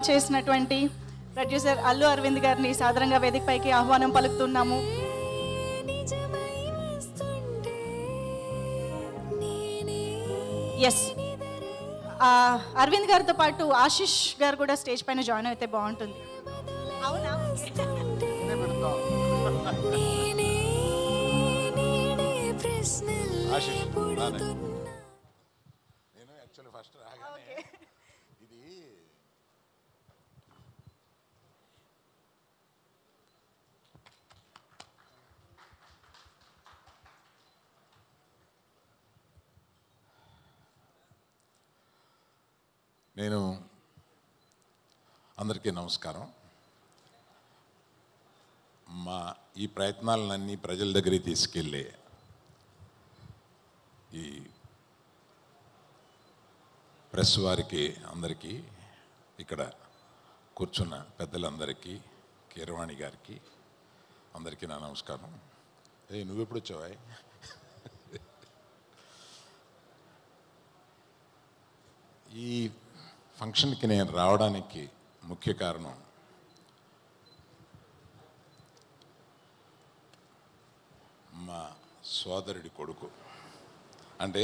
చేసినటువంటి ప్రొడ్యూసర్ అల్లు అరవింద్ గారిని సాదరంగా వేదికపైకి ఆహ్వానం పలుకుతున్నాము. ఎస్, అరవింద్ గారితో పాటు ఆశిష్ గారు కూడా స్టేజ్ పైన జాయిన్ అయితే బాగుంటుంది. అవునా? నేను అందరికీ నమస్కారం. మా ఈ ప్రయత్నాలన్నీ ప్రజల దగ్గరికి తీసుకెళ్ళే ఈ ప్రెస్ వారికి అందరికీ, ఇక్కడ కూర్చున్న పెద్దలందరికీ, కీరవాణి గారికి అందరికీ నా నమస్కారం. నువ్వెప్పుడు వచ్చావా? ఈ ఫంక్షన్కి నేను రావడానికి ముఖ్య కారణం మా సోదరుడి కొడుకు, అంటే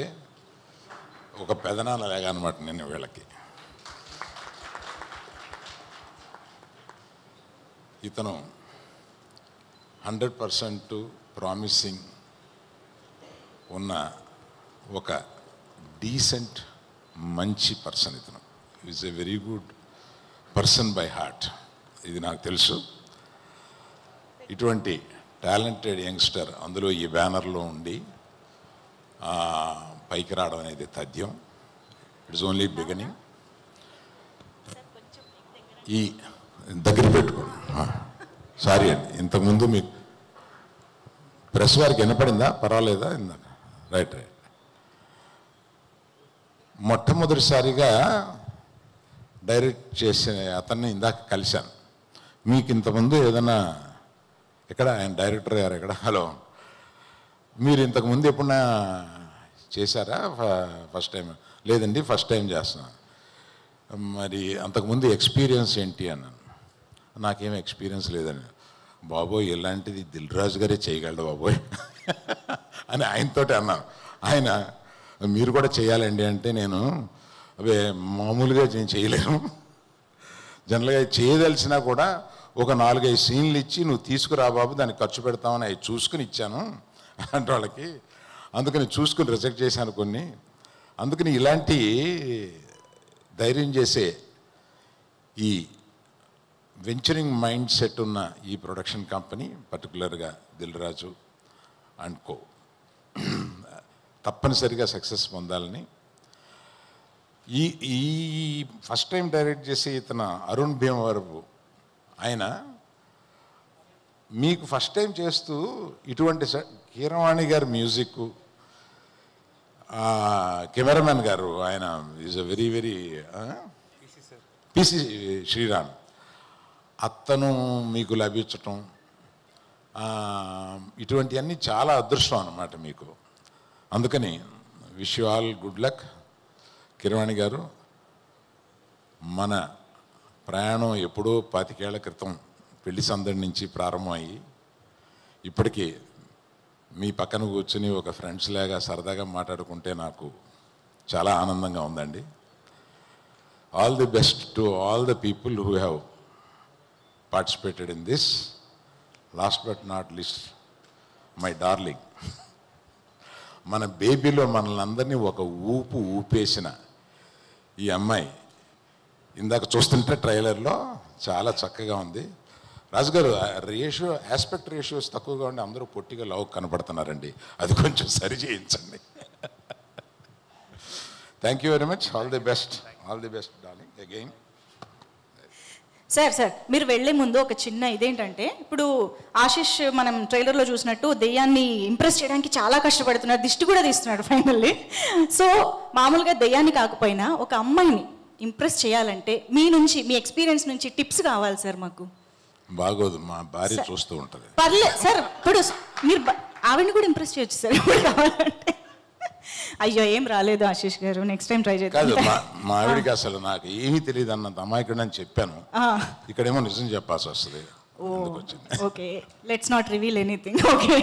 ఒక పెదనాన్న లాగా అనమాట. నేను వీళ్ళకి ఇతను 100% ప్రామిసింగ్ ఉన్న ఒక డీసెంట్ మంచి పర్సన్. ఇతను is a very good person by heart, ఇది నాకు తెలుసు. ఇటువంటి టాలెంటెడ్ యంగ్స్టర్ అందులో ఈ బ్యానర్లో ఉండి పైకి రావడం అనేది తథ్యం. It's only beginning. ఈ దగ్గర పెట్టుకోండి. సారీ అండి, ఇంతకుముందు మీకు ప్రెస్ వారికి వినపడిందా? పర్వాలేదా? ఇందాక రైట్. మొట్టమొదటిసారిగా డైరెక్ట్ చేసిన అతన్ని ఇందాక కలిశాను. మీకు ఇంతకుముందు ఏదైనా ఎక్కడ ఆయన డైరెక్టర్ గారు ఎక్కడ? హలో, మీరు ఇంతకుముందు ఎప్పుడన్నా చేశారా? First time? లేదండి, ఫస్ట్ టైం చేస్తున్నాను. మరి అంతకుముందు ఎక్స్పీరియన్స్ ఏంటి అన్నాను. నాకేం ఎక్స్పీరియన్స్ లేదని. బాబోయ్, ఇలాంటిది దిల్ రాజు గారే చేయగలడు బాబోయ్ అని ఆయనతోటి అన్నాను. ఆయన మీరు కూడా చేయాలండి అంటే, నేను అవే మామూలుగా నేను చేయలేను, జనరల్గా చేయదలిసినా కూడా ఒక 4-5 సీన్లు ఇచ్చి నువ్వు తీసుకురా బాబు, దానికి ఖర్చు పెడతామని అవి చూసుకుని ఇచ్చాను అంటే వాళ్ళకి. అందుకని చూసుకుని రిజెక్ట్ చేశాను కొన్ని. అందుకని ఇలాంటి ధైర్యం చేసే ఈ వెంచరింగ్ మైండ్ సెట్ ఉన్న ఈ ప్రొడక్షన్ కంపెనీ, పర్టికులర్గా దిల్ రాజు అండ్ కో, తప్పనిసరిగా సక్సెస్ పొందాలని. ఈ ఫస్ట్ టైం డైరెక్ట్ చేసే ఇతను అరుణ్ భీమవరపు, ఆయన మీకు ఫస్ట్ టైం చేస్తూ ఇటువంటి కీరవాణి గారి మ్యూజిక్, కెమెరామెన్ గారు ఆయన is a very very PC Sreeram, అతను మీకు లభించటం, ఇటువంటివన్నీ చాలా అదృష్టం అన్నమాట మీకు. అందుకని wish you all good luck. Keeravani గారు, మన ప్రయాణం ఎప్పుడో 25 ఏళ్ల క్రితం పెళ్లి సందడి నుంచి ప్రారంభమయ్యి ఇప్పటికీ మీ పక్కన కూర్చుని ఒక ఫ్రెండ్స్ లాగా సరదాగా మాట్లాడుకుంటే నాకు చాలా ఆనందంగా ఉందండి. All the best to all the people who have participated in this. Last but not least my darling, మన బేబీలో మనల్ని అందరినీ ఒక ఊపు ఊపేసిన ఈ అమ్మాయి, ఇందాక చూస్తుంటే ట్రైలర్లో చాలా చక్కగా ఉంది. రాజుగారు, ఆస్పెక్ట్ రేషియోస్ తక్కువగా ఉండి అందరూ పొట్టిగా లవ్ కనపడుతున్నారండి, అది కొంచెం సరి చేయించండి. Thank you very much. All the best darling again. Sir మీరు వెళ్లే ముందు ఒక చిన్న ఇదేంటంటే, ఇప్పుడు ఆశిష్ మనం ట్రైలర్లో చూసినట్టు దెయ్యాన్ని ఇంప్రెస్ చేయడానికి చాలా కష్టపడుతున్నాడు, దిష్టి కూడా తీస్తున్నాడు ఫైనల్లీ. సో మామూలుగా దెయ్యాన్ని కాకపోయినా ఒక అమ్మాయిని ఇంప్రెస్ చేయాలంటే మీ నుంచి, మీ ఎక్స్పీరియన్స్ నుంచి టిప్స్ కావాలి సార్ మాకు. బాగోదు, మా భార్య చూస్తూ ఉంటుంది. పర్లేదు సార్, ఇప్పుడు మీరు ఆవిడని కూడా ఇంప్రెస్ చేయొచ్చు సార్ ఇప్పుడు కావాలంటే. అయ్యో ఏం రాలేదు ఆశీష్ గారు, నెక్స్ట్ టైం ట్రై కాదు చేద్దాం. మా ఆవిడికి అసలు నాకు ఏమీ తెలియదు అన్నంత అమాయకుడు అని చెప్పాను. ఇక్కడేమో నిజం చెప్పాల్సి వస్తుంది. Okay, let's not reveal anything. Okay,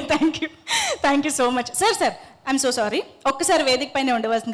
thank you so much sir. I'm so sorry. ఒక్కసారి వేదిక పైన ఉండవలసింది.